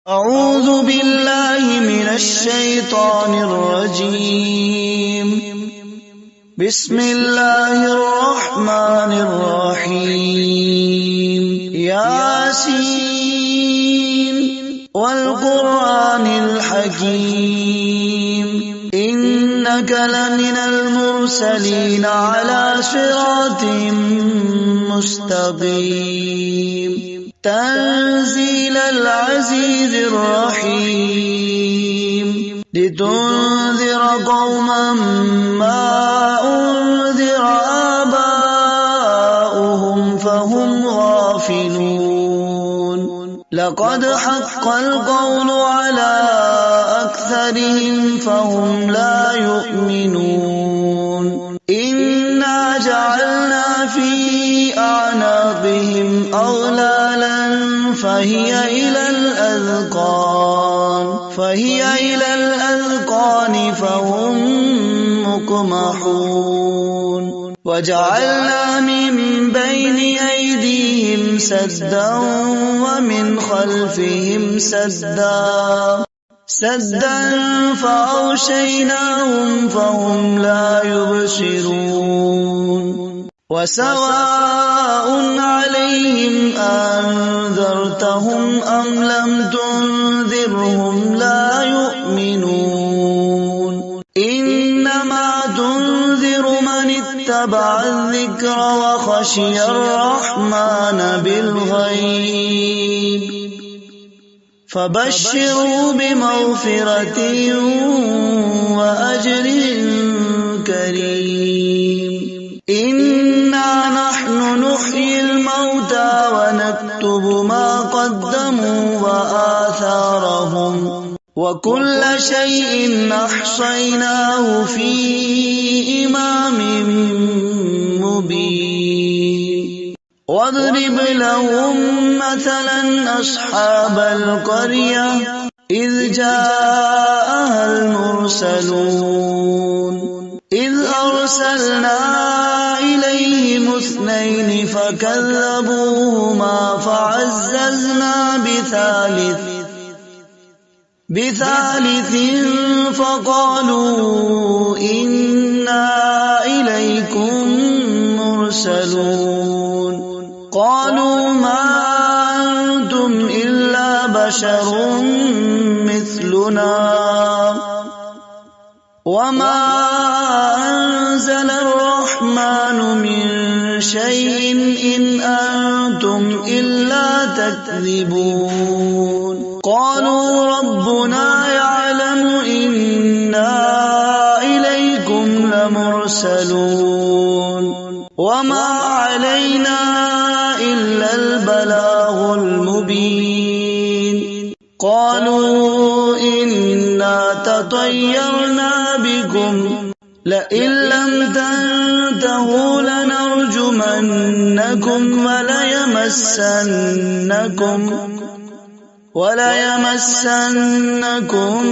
أعوذ بالله من الشيطان الرجيم. بسم الله الرحمن الرحيم. ياسين والقرآن الحكيم إنك لمن المرسلين على صراط مستقيم تنزيل العزيز الرحيم لتنذر قوما ما أنذر آباؤهم فهم غافلون. لقد حق القول على أكثرهم فهم لا يؤمنون. إنا جعلنا في أعناقهم أغلالا فهي إلى الأذقان فهم مقمحون. وجعلنا من بين أيديهم سدا ومن خلفهم سدا فأغشيناهم فهم لا يبصرون. وسواء عليهم أنذرتهم أم لم تنذرهم لا يؤمنون. إنما تنذر من اتبع الذكر وخشي الرحمن بالغيب فبشروا بمغفرة وأجر كريم. إنا نحن نحيي الموتى ونكتب ما قدموا وآثارهم وكل شيء أحصيناه في إمام مبين. واضرب لهم مثلا أصحاب القرية إذ جاءها المرسلون إذ أرسلنا إليهم 2 فكذبوهما فعززنا بثالث فقالوا إنا إليكم مرسلون. قالوا ما أنتم إلا بشر مثلنا وما أنزل الرحمن من شيء إن أنتم إلا تكذبون. قالوا ربنا يعلم إنا إليكم لمرسلون وما علينا إلا البلاغ المبين. قالوا إنا تطيرنا بكم لئن لم تنتهوا لنرجمنكم وليمسنكم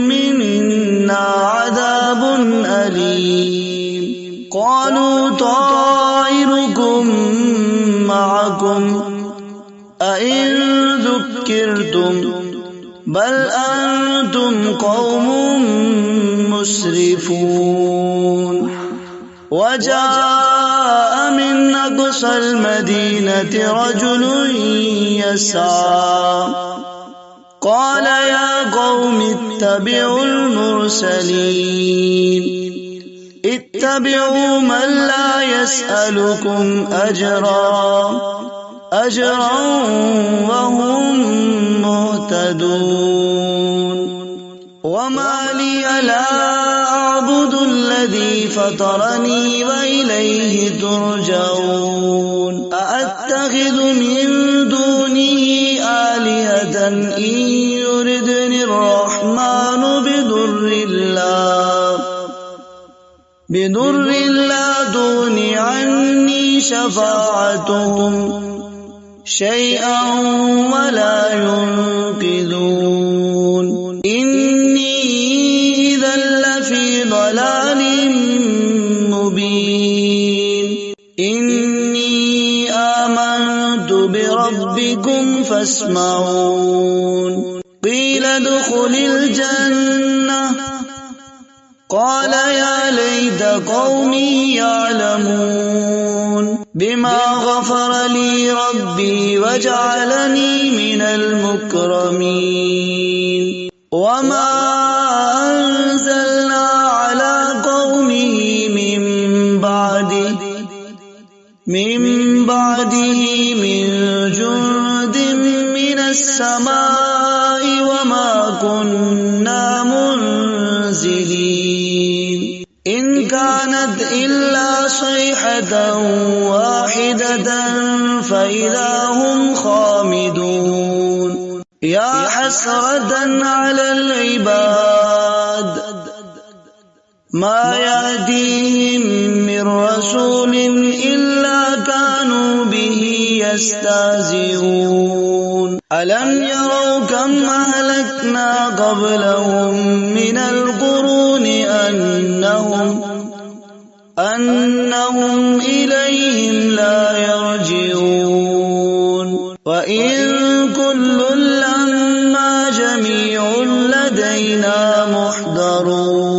منا عذاب أليم. قالوا طائركم معكم أئن ذكرتم بل أنتم قوم مسرفون. وجاء من أقصى المدينة رجل يسعى قال يا قوم اتبعوا المرسلين اتبعوا من لا يسألكم أجرا وهم مهتدون. وما لي لا أعبد الذي فطرني وإليه ترجعون. أأتخذ من دونه آلهة إن يردني الرحمن بضر لا تغن عني شفاعتهم شيئا ولا ينقذون. إني إذا لفي ضلال مبين. إني آمنت بربكم فاسمعون. ادخل الجنة قال يا ليت قومي يعلمون بما غفر لي ربي وجعلني من المكرمين وما أنزلنا على قومه من بعده من جند من السماء وما كنا منزلين إن كانت إلا صيحة واحدة فإذا هم خامدون يا حسرة على العباد ما يأتيهم من رسول إلا كانوا به يستهزئون ألم يروا كم أهلكنا قبلهم من القرون أنهم إليهم لا يرجعون وإن كل لما جميع لدينا محضرون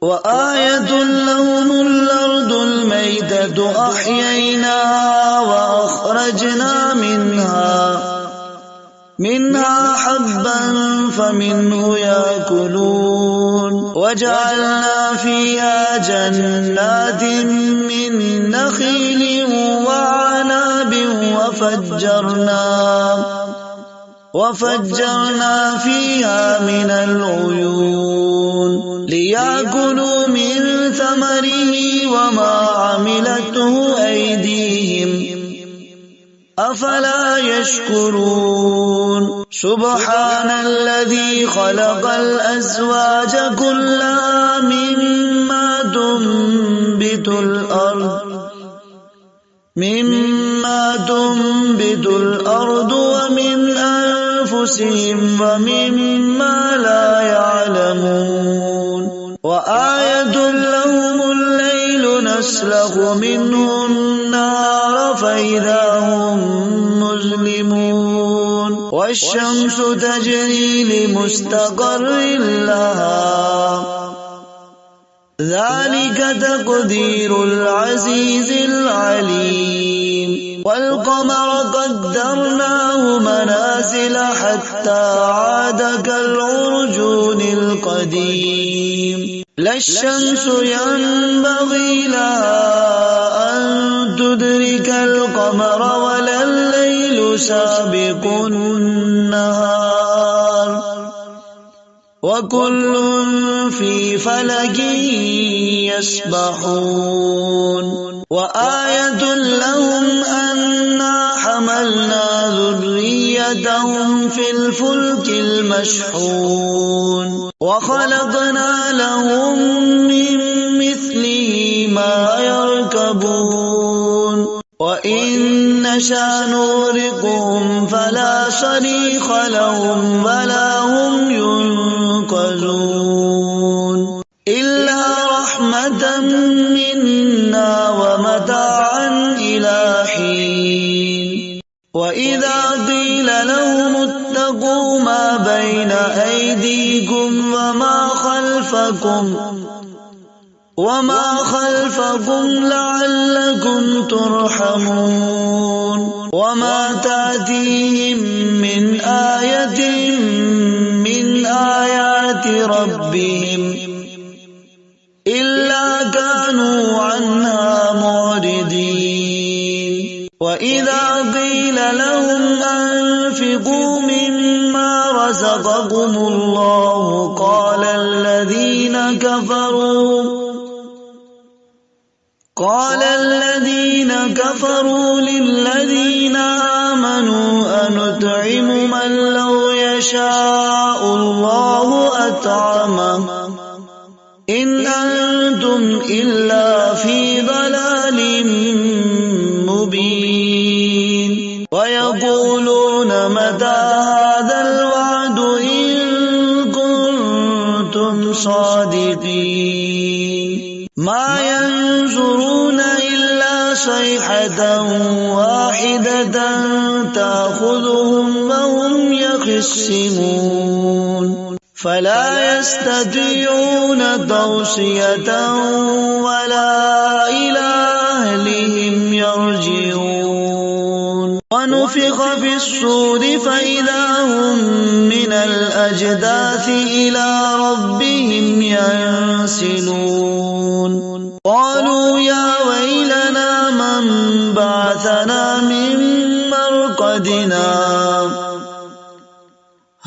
وآية لهم الأرض الميتة أحييناها وأخرجنا منها حبا فمنه يأكلون وجعلنا فيها جنات من نخيل وعناب وفجرنا فيها من العيون ليأكلوا من ثمره وما عملته أيديهم أفلا يشكرون سبحان الذي خلق الأزواج كلها مما تنبت الأرض ومن أنفسهم ومما لا يعلمون وآية لهم الليل نسلخ منه النهار فإذا هم مظلمون والشمس تجري لمستقر لها ذلك تقدير العزيز العليم والقمر قدرناه منازل حتى عاد كالعرجون القديم لا الشمس ينبغي لها أن تدرك القمر ولا الليل سابق النهار وكل في فلك يسبحون وآية لهم أنا حملنا ذريتهم في الفلك المشحون وخلقنا لهم من مثله ما يركبون وإن نشأ نغرقهم فلا صريخ لهم ولا هم ينقذون إلا رحمة منا ومتاعا إلى حين وإذا قيل لهم اتقوا ما بين أيديكم وما خلفكم لعلكم ترحمون وما تأتيهم من آية من آيات ربهم إلا كانوا عنها معرضين وإذا قيل لهم أنفقوا مما رزقكم الله قال الذين كفروا للذين آمنوا أنطعم من لو يشاء الله أطعمه إن أنتم إلا في ضلال مبين ويقولون متى هذا الوعد إن كنتم صادقين ما ينظرون إلا صيحة واحدة تأخذهم وهم يخصمون يخصمون فلا يستطيعون توصية ولا إلى أهلهم يرجعون ونفخ في الصور فإذا هم من الأجداث إلى ربهم ينسلون قالوا يا ويلنا من بعثنا من مرقدنا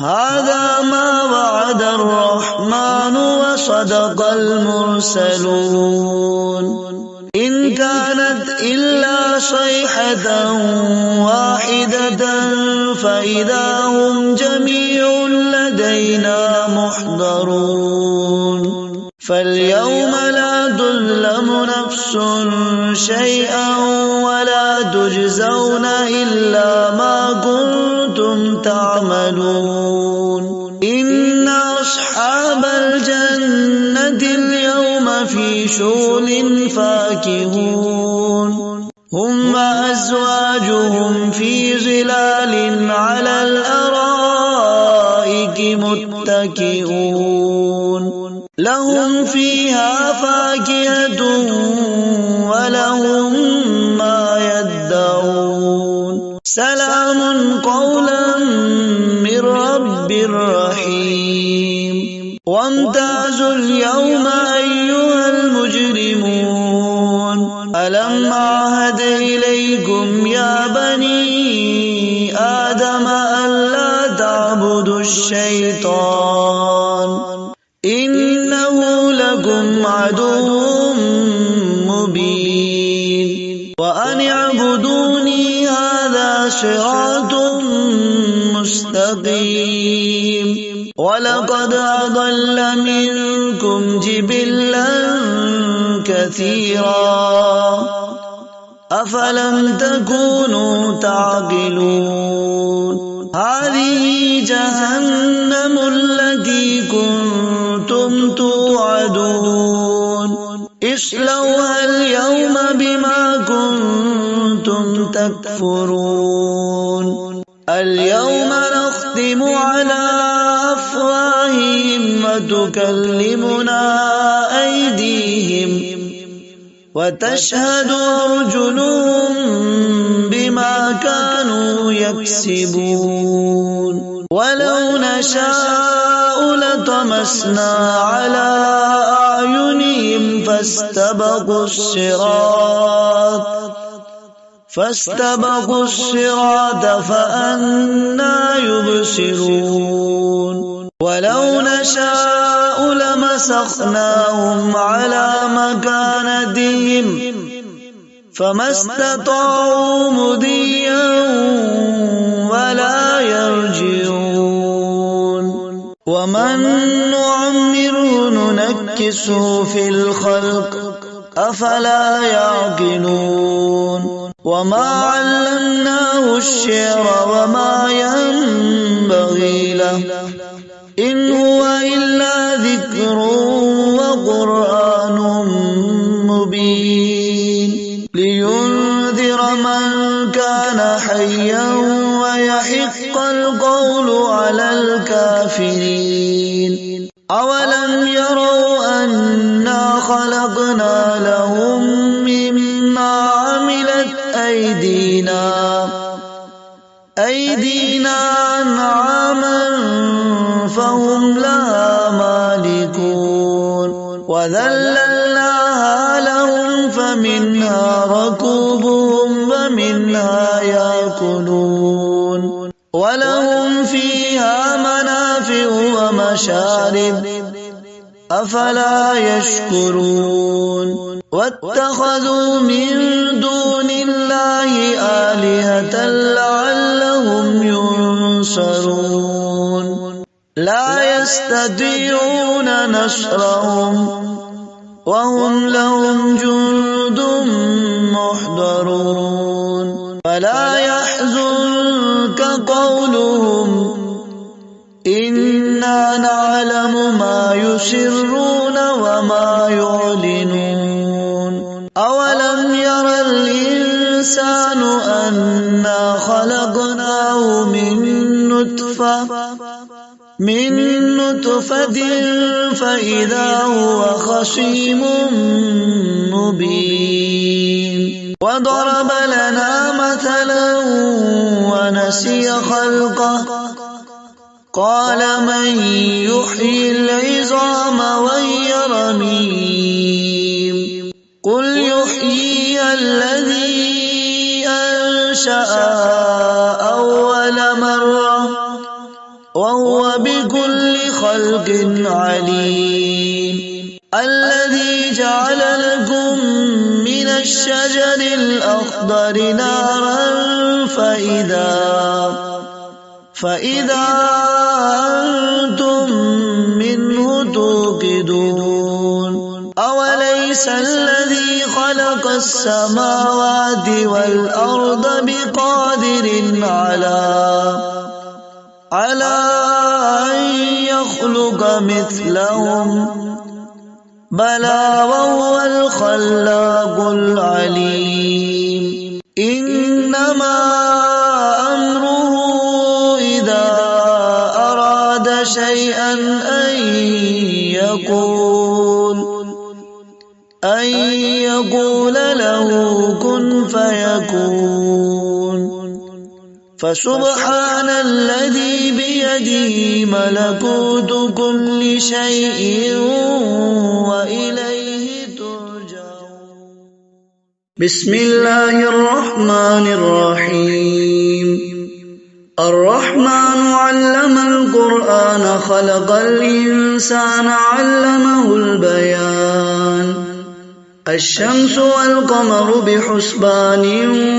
هذا ما وعد الرحمن وصدق المرسلون إن كانت إلا صيحة واحدة فإذا هم جميع لدينا محضرون فاليوم لا تظلم نفس شيئا ولا تجزون إلا ما كنتم تعملون إن أصحاب الجنة اليوم في شغل فاكهون هم وأزواجهم في ظلال على الأرائك متكئون لهم فيها فاكهة ولهم ما يدعون سلام قولا من رب رحيم وامتازوا اليوم أيها المجرمون ألم أعهد إليكم يا بني آدم ألا تعبدوا الشيطان إنه لكم عدو مبين وأن اعبدوني هذا صراط مستقيم ولقد أضل منكم جبلا كثيرا أفلم تكونوا تعقلون هذه جهنم التي كنتم توعدون اصلوها اليوم بما كنتم تكفرون اليوم نختم على أفواههم وتكلمنا أيديهم وتشهد أرجلهم بما كانوا يكسبون ولو نشاء لطمسنا على أعينهم فاستبقوا الصراط فأنى يبصرون ولو نشاء لمسخناهم على مكانتهم فما استطاعوا مضيا ولا يرجعون ومن نعمره ننكسه في الخلق أفلا يعقلون وما علمناه الشعر وما ينبغي له إن هو إلا ذكر وقرآن مبين لينذر من كان حيا ويحق القول على الكافرين أولم يروا أنا خلقنا لهم مما عملت أيدينا أنعاما فهم لها مالكون وذللناها لهم فمنها ركوبهم ومنها يأكلون ولهم فيها منافع ومشارب أفلا يشكرون واتخذوا من دون الله آلهة لعلهم ينصرون لا يستطيعون نصرهم وهم لهم جند محضرون فلا يحزنك قولهم إنا نعلم ما يسرون وما يعلنون أولم ير الإنسان أنا خلقناه من نطفة من نطفة فإذا هو خصيم مبين وضرب لنا مثلا ونسي خلقه قال من يحيي العظام وهي رميم قل يحييها الذي أنشأها أول مرة وهو بكل خلق عليم الذي جعل لكم من الشجر الأخضر نارا فإذا أنتم منه توقدون أوليس الذي خلق السماوات والأرض بقادر على أن يخلق مثلهم بلى وهو الخلاق العليم إنما أمره إذا أراد شيئا أن يقول له كن فيكون فسبحان الذي بيده ملكوت كل شيء وإليه ترجعون بسم الله الرحمن الرحيم الرحمن علم القرآن خلق الإنسان علمه البيان الشمس والقمر بحسبان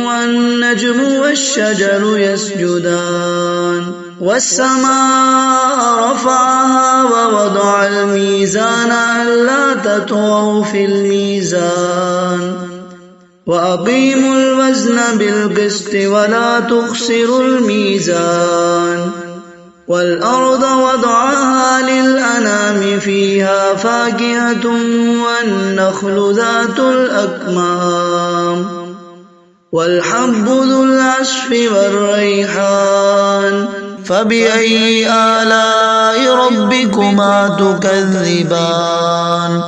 والنجم والشجر يسجدان والسماء رفعها ووضع الميزان ألا تطغوا في الميزان وأقيموا الوزن بالقسط ولا تخسروا الميزان والأرض وضعها للأنام فيها فاكهة والنخل ذات الأكمام والحب ذو العصف والريحان فبأي آلاء ربكما تكذبان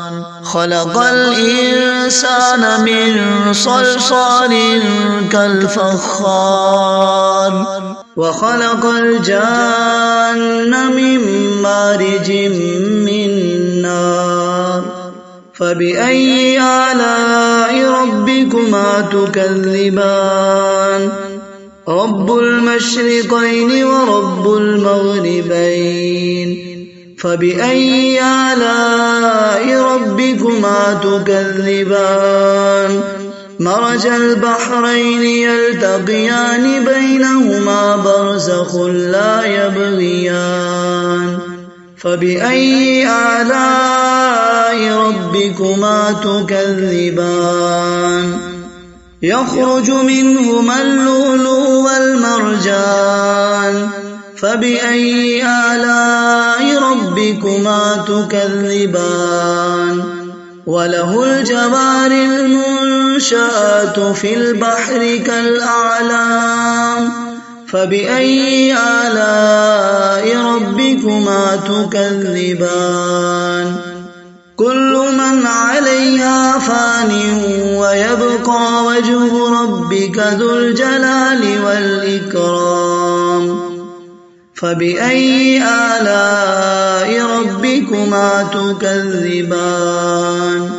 خلق الإنسان من صلصال كالفخار وخلق الجان من مارج من نار فبأي آلاء ربكما تكذبان رب المشرقين ورب المغربين فبأي آلاء ربكما تكذبان مرج البحرين يلتقيان بينهما برزخ لا يبغيان فبأي آلاء ربكما تكذبان يخرج منهما اللؤلؤ والمرجان فبأي آلاء ربكما تكذبان وله الجوار المنشآت في البحر كالأعلام فبأي آلاء ربكما تكذبان كل من عليها فان ويبقى وجه ربك ذو الجلال والإكرام فبأي آلاء ربكما تكذبان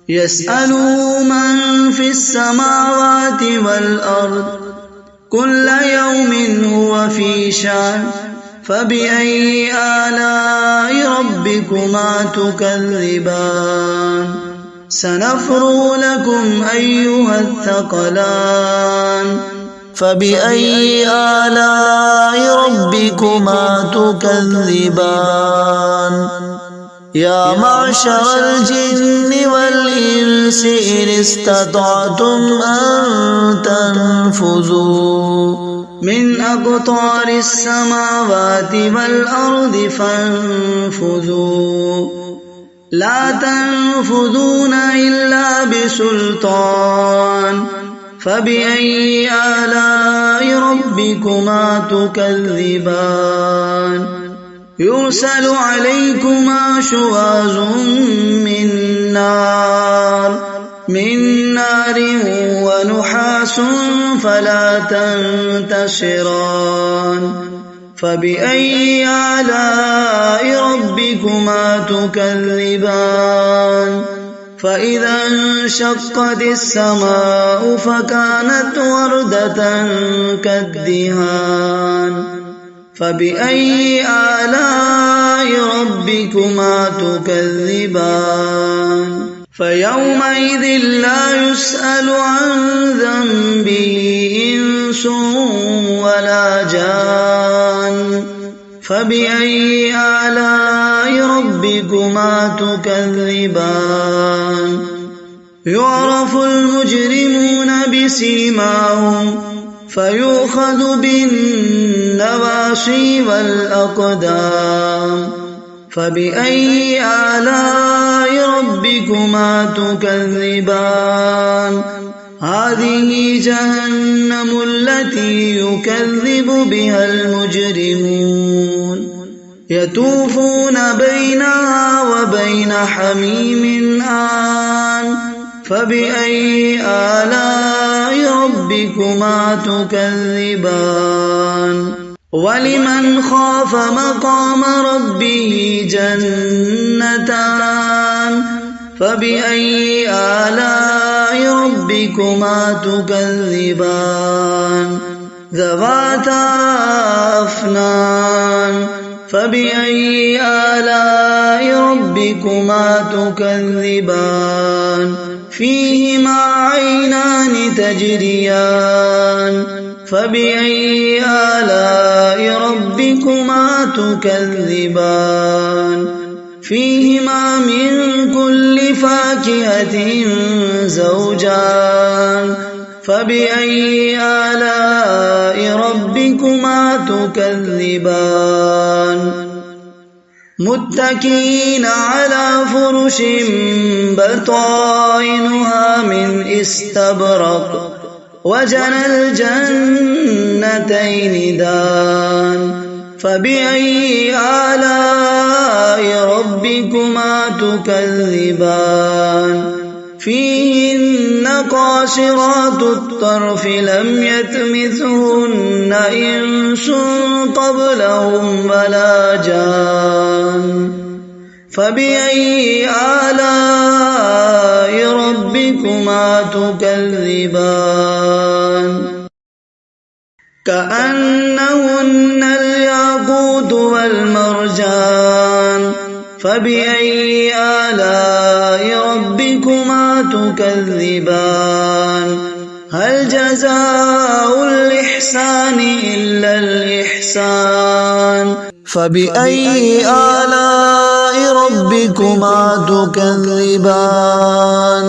يسأله من في السماوات والأرض كل يوم هو في شأن فبأي آلاء ربكما تكذبان سنفرغ لكم أيها الثقلان فبأي آلاء ربكما تكذبان يا معشر الجن والإنس إن استطعتم أن تنفذوا من أقطار السماوات والأرض فانفذوا لا تنفذون إلا بسلطان فبأي آلاء ربكما تكذبان يرسل عليكما شواظ من نار ونحاس فلا تنتصران فبأي آلاء ربكما تكذبان فإذا انشقت السماء فكانت وردة كالدهان فبأي آلاء ربكما تكذبان فيومئذ لا يسأل عن ذنبه إنس ولا جان فبأي آلاء ربكما تكذبان يعرف المجرمون بسيماهم فيؤخذ بالنواصي والأقدام فبأي آلاء ربكما تكذبان هذه جهنم التي يكذب بها المجرمون يطوفون بينها وبين حميم آن فبأي آلاء ربكما تكذبان ولمن خاف مقام ربه جنتان فبأي آلاء ربكما تكذبان ذواتا أفنان فبأي آلاء ربكما تكذبان فيهما عينان تجريان فبأي آلاء ربكما تكذبان فيهما من كل فاكهة زوجان فبأي آلاء ربكما تكذبان متكئين على فرش بطائنها من استبرق وجنى الجنتين دان فبأي آلاء ربكما تكذبان فيهن قاصرات الطرف لم يطمثهن إنس قبلهم ولا جان فبأي آلاء ربكما تكذبان كأنهن الياقوت والمرجان فبأي آلاء ربكما تكذبان هل جزاء الإحسان إلا الإحسان فبأي آلاء ربكما تكذبان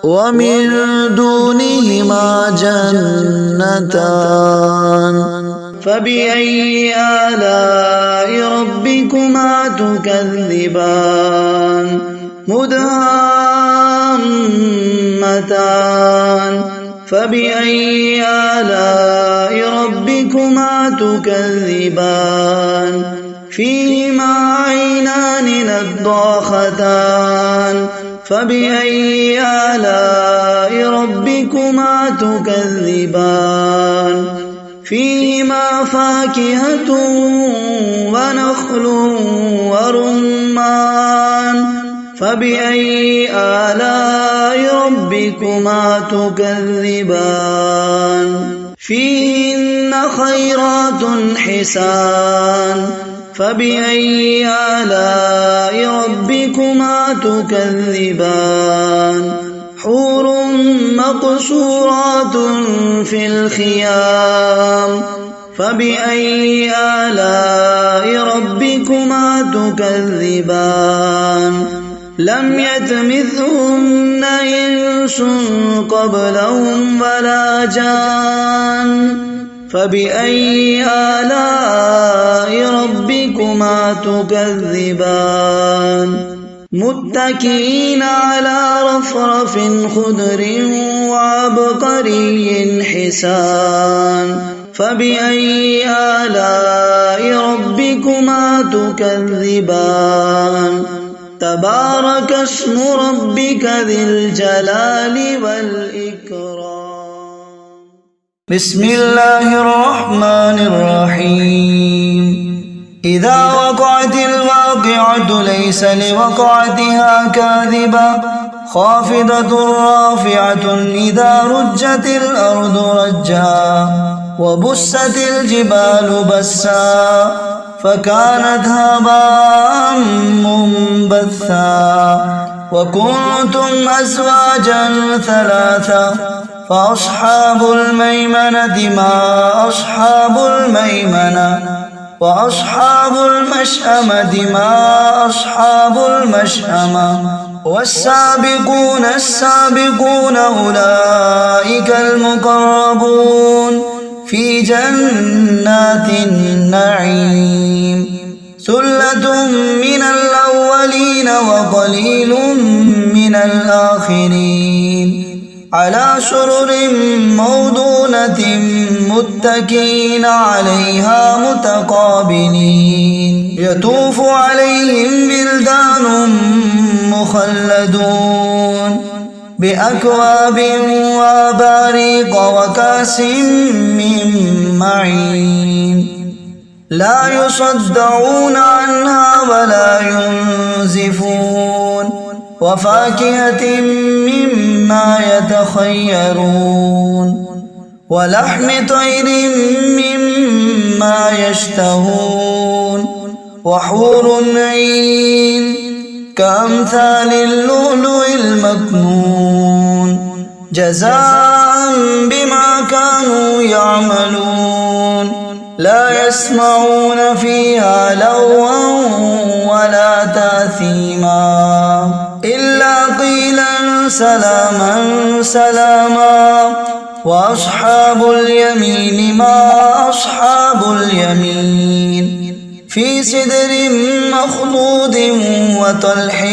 ومن دونهما جنتان فبأي آلاء ربكما تكذبان مدهامتان فبأي آلاء ربكما تكذبان فيهما عينان نضاختان فبأي آلاء ربكما تكذبان فيهما فاكهة ونخل ورمان فبأي آلاء ربكما تكذبان فيهن خيرات حسان فبأي آلاء ربكما تكذبان حور مقصورات في الخيام فبأي آلاء ربكما تكذبان لم يطمثهن إنس قبلهم ولا جان فبأي آلاء ربكما تكذبان متكئين على رفرف خضر وعبقري حسان فبأي آلاء ربكما تكذبان تبارك اسم ربك ذي الجلال والإكرام. بسم الله الرحمن الرحيم. إذا وقعت الواقعة ليس لوقعتها كاذبة خافضة رافعة إذا رجت الأرض رجا وبست الجبال بسا فكانت هباء منبثا وكنتم أزواجا ثلاثا فأصحاب الميمنة ما أصحاب الميمنة وأصحاب المشأمة ما أصحاب المشأمة والسابقون السابقون أولئك المقربون في جنات النعيم ثلة من الأولين وقليل من الآخرين على سرر موضونة متكئين عليها متقابلين يطوف عليهم بلدان مخلدون بأكواب وأباريق وكأس من معين لا يصدعون عنها ولا ينزفون وفاكهة مما يتخيرون ولحم طير مما يشتهون وحور عين كأمثال اللؤلؤ المكنون جزاء بما كانوا يعملون لا يسمعون فيها لغوا ولا تأثيما إلا قيلا سلاما سلاما وأصحاب اليمين ما أصحاب اليمين في سدر مخضود وطلح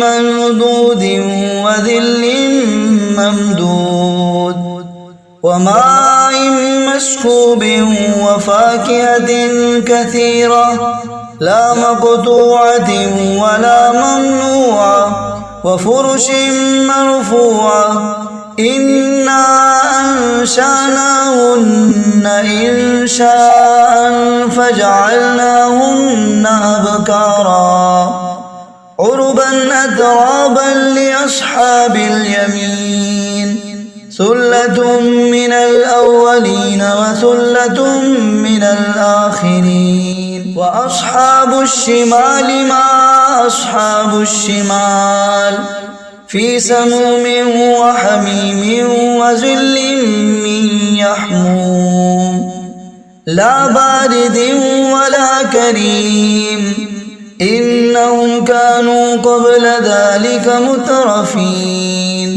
منضود وذل ممدود وماء مسكوب وفاكهة كثيرة لا مقطوعة ولا ممنوعة وفرش مرفوعة إنا أنشأناهن إنشاء فجعلناهن أبكارا عربا أترابا لأصحاب اليمين ثلة من الأولين وثلة من الآخرين وأصحاب الشمال ما أصحاب الشمال في سموم وحميم وذل من يحموم لا بارد ولا كريم إنهم كانوا قبل ذلك مترفين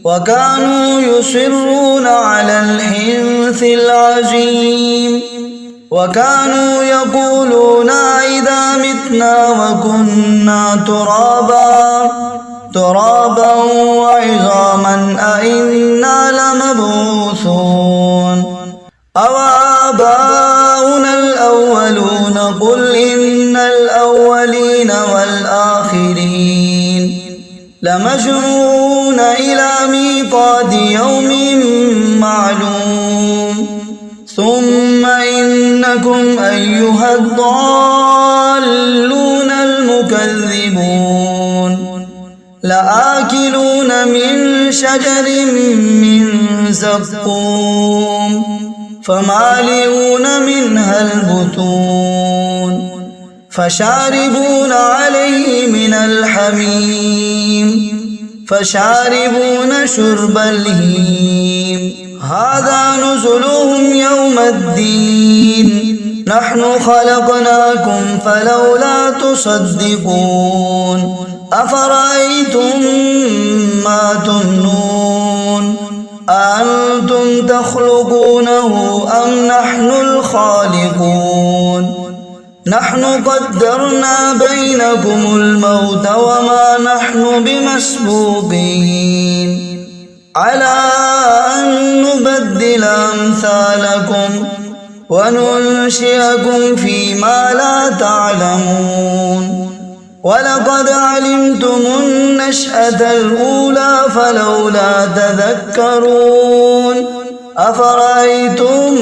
وكانوا يصرون على الحنث العظيم وكانوا يقولون إذا متنا وكنا ترابا وعظاما أئنا لمبعوثون أو آباؤنا الأولون قل إن الأولين والآخرين لمجموعون إلى ميقات يوم معلوم ثم إنكم أيها الضالون المكذبون لآكلون من شجر من زقوم فمالئون منها البطون فشاربون عليه من الحميم فشاربون شرب الهيم هذا نزلهم يوم الدين نحن خلقناكم فلولا تصدقون أفرأيتم ما تمنون أأنتم تخلقونه أم نحن الخالقون نحن قدرنا بينكم الموت وما نحن بمسبوقين على أن نبدل أمثالكم وننشئكم فيما لا تعلمون ولقد علمتم النشأة الأولى فلولا تذكرون أفرأيتم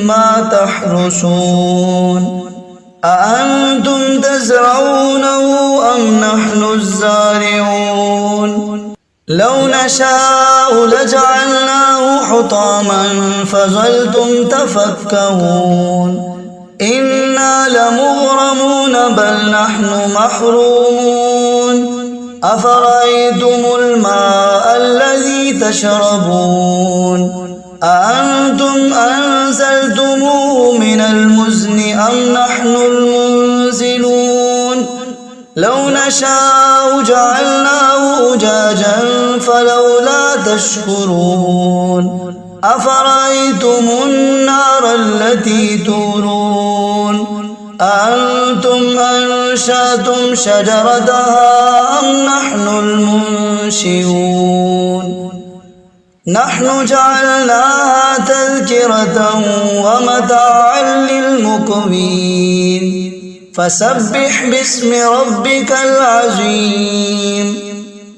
ما تحرثون أأنتم تزرعونه أم نحن الزارعون لو نشاء لجعلناه حطاما فظلتم تفكهون إنا لمغرمون بل نحن محرومون أفرأيتم الماء الذي تشربون أأنتم أنزلتموه من المزن أم نحن المنزلون لو نشاء جعلناه أجاجا فلولا تشكرون أفرأيتم النار التي تورون أأنتم أنشأتم شجرتها أم نحن المنشئون نحن جعلناها تذكرة ومتاعا للمقوين فسبح باسم ربك العظيم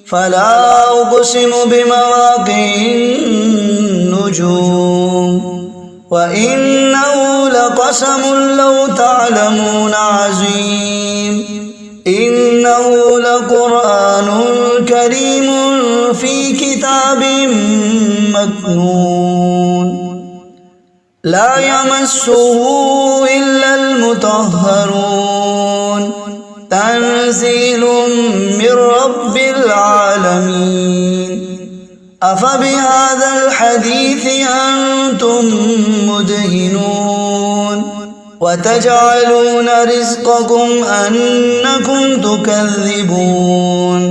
فلا أقسم بمواقع النجوم وإنه لقسم لو تعلمون عظيم إنه لقرآن كريم في كتاب مكنون لا يمسه إلا المطهرون تنزيل من رب العالمين أفبهذا الحديث أنتم مدهنون وتجعلون رزقكم أنكم تكذبون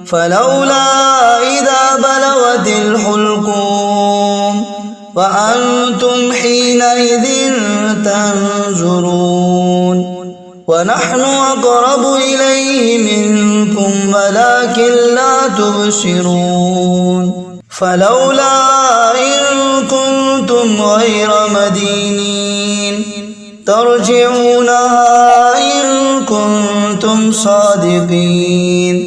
فلولا إذا بلغت الحلقوم وأنتم حينئذ تنظرون ونحن أقرب إليه منكم ولكن لا تبصرون فلولا إن كنتم غير مدينين ترجعونها إن كنتم صادقين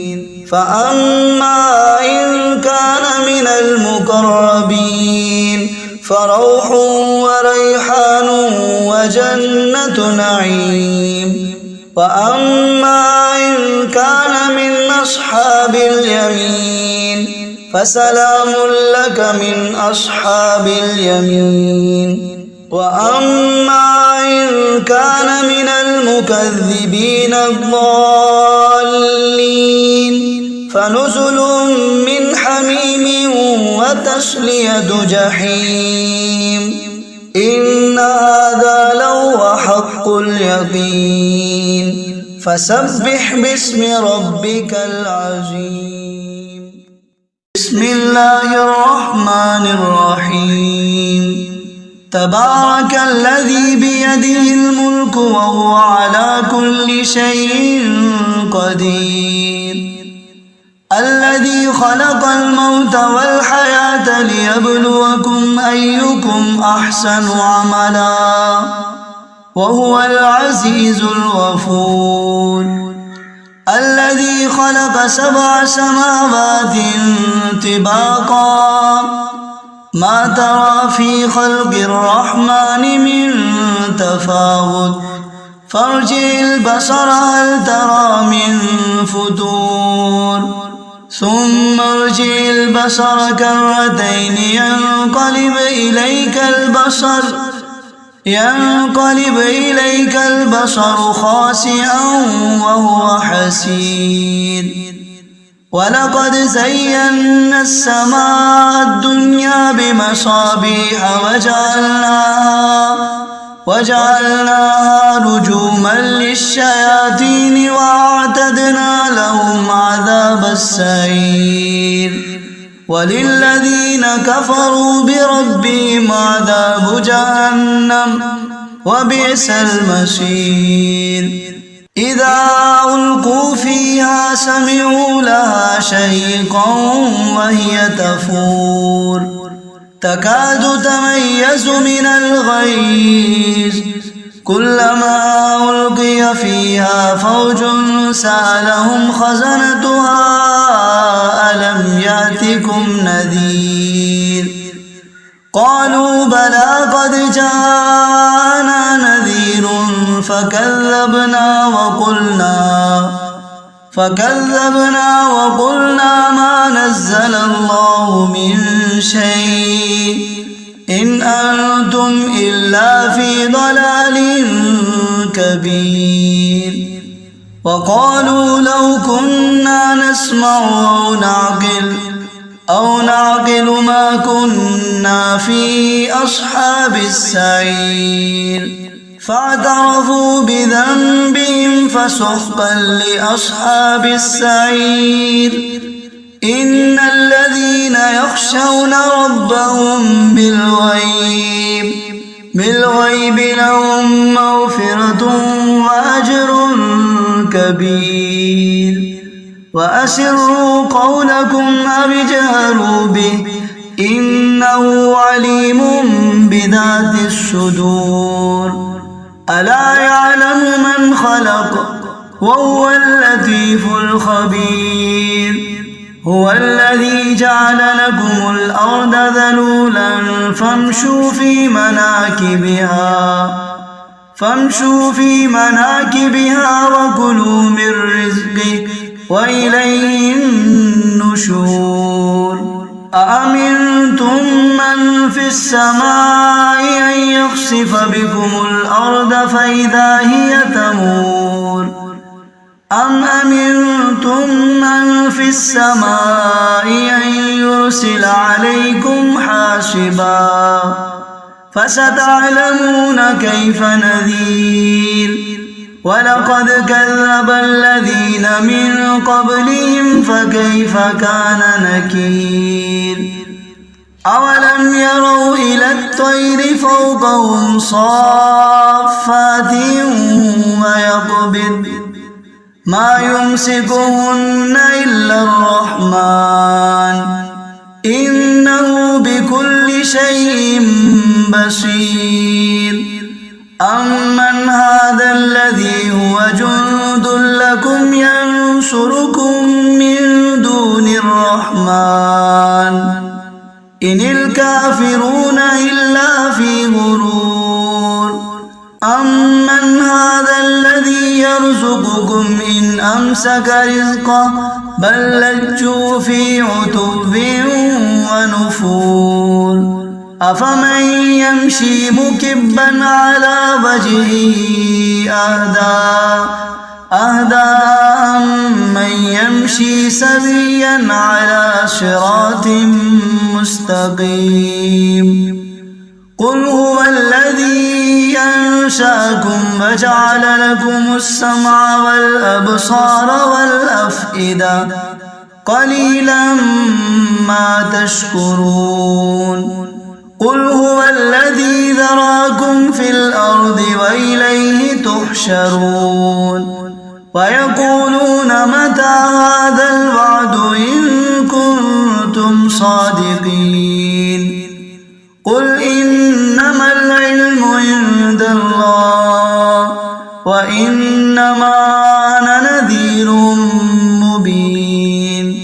فأما إن كان من المقربين فروح وريحان وجنة نعيم وأما إن كان من أصحاب اليمين فسلام لك من أصحاب اليمين وأما إن كان من المكذبين الضالين فنزل من حميم وتسلية جحيم إن هذا لهو حق اليقين فسبح باسم ربك العظيم بسم الله الرحمن الرحيم تبارك الذي بيده الملك وهو على كل شيء قدير الذي خلق الموت والحياة ليبلوكم أيكم أحسن عملا وهو العزيز الغفور الذي خلق 7 سماوات طباقا ما ترى في خلق الرحمن من تفاوت فارجع البصر هل ترى من فتور ثم ارجع البصر كرتين ينقلب إليك البصر خاسئا وهو حسير ولقد زينا السماء الدنيا بمصابيح وجعلناها رجوما للشياطين وأعتدنا لهم عذاب السعير وللذين كفروا بربهم عذاب جهنم وبئس المصير إذا ألقوا فيها سمعوا لها شهيقا وهي تفور تكاد تميز من الغيظ كلما ألقي فيها فوج سألهم خزنتها ألم يأتكم نذير قالوا بلى قد جاءنا نذير فكذبنا وقلنا ما نزل الله من شيء إن أنتم إلا في ضلال كبير وقالوا لو كنا نسمع أو نعقل ما كنا في أصحاب السعير فاعترفوا بذنبهم فسحقا لأصحاب السعير إن الذين يخشون ربهم بالغيب لهم مغفرة وأجر كبير وأسروا قولكم أو اجهروا به إنه عليم بذات الصدور ألا يعلم من خلق وهو اللطيف الخبير هو الذي جعل لكم الأرض ذلولا فامشوا في مناكبها وكلوا من رزقه وإليه النشور أأمنتم من في السماء أن يخسف بكم الأرض فإذا هي تمور أم أمنتم من في السماء أن يرسل عليكم حاصبا فستعلمون كيف نذير ولقد كذب الذين من قبلهم فكيف كان نكير أولم يروا إلى الطير فوقهم صافات ويقبض ما يمسكهن إلا الرحمن إنه بكل شيء بصير أمن هذا الذي هو جند لكم ينصركم من دون الرحمن إن الكافرون إلا في غرور أمن هذا الذي يرزقكم إن أمسك رزقه بل لجوا في عتب ونفور أفمن يمشي مكبا على وجهه أهدى أمن يمشي سويا على صراط مستقيم قل هو الذي أنشأكم وجعل لكم السمع والأبصار والأفئدة قليلا ما تشكرون قل هو الذي ذراكم في الأرض وإليه تحشرون ويقولون متى هذا الوعد إن كنتم صادقين قل إنما العلم عند الله وإنما أنا نذير مبين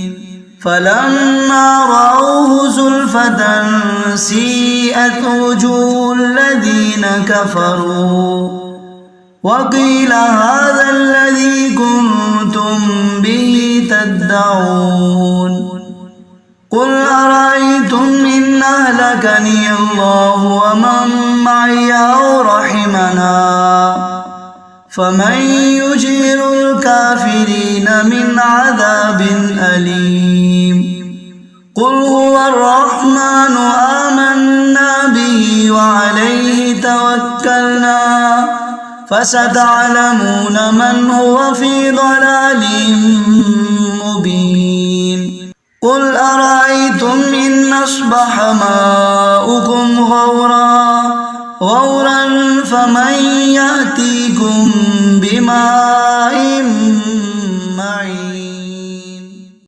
فلما رأوه زلفة سيئت وجوه الذين كفروا وقيل هذا الذي كنتم به تدعون قل أرأيتم إن أهلكني الله ومن معي أو رحمنا فمن يجير الكافرين من عذاب أليم قل هو الرحمن آمنا به وعليه توكلنا فستعلمون من هو في ضلال مبين قل أرأيتم إن أصبح ماؤكم غورا فمن يأتيكم بماء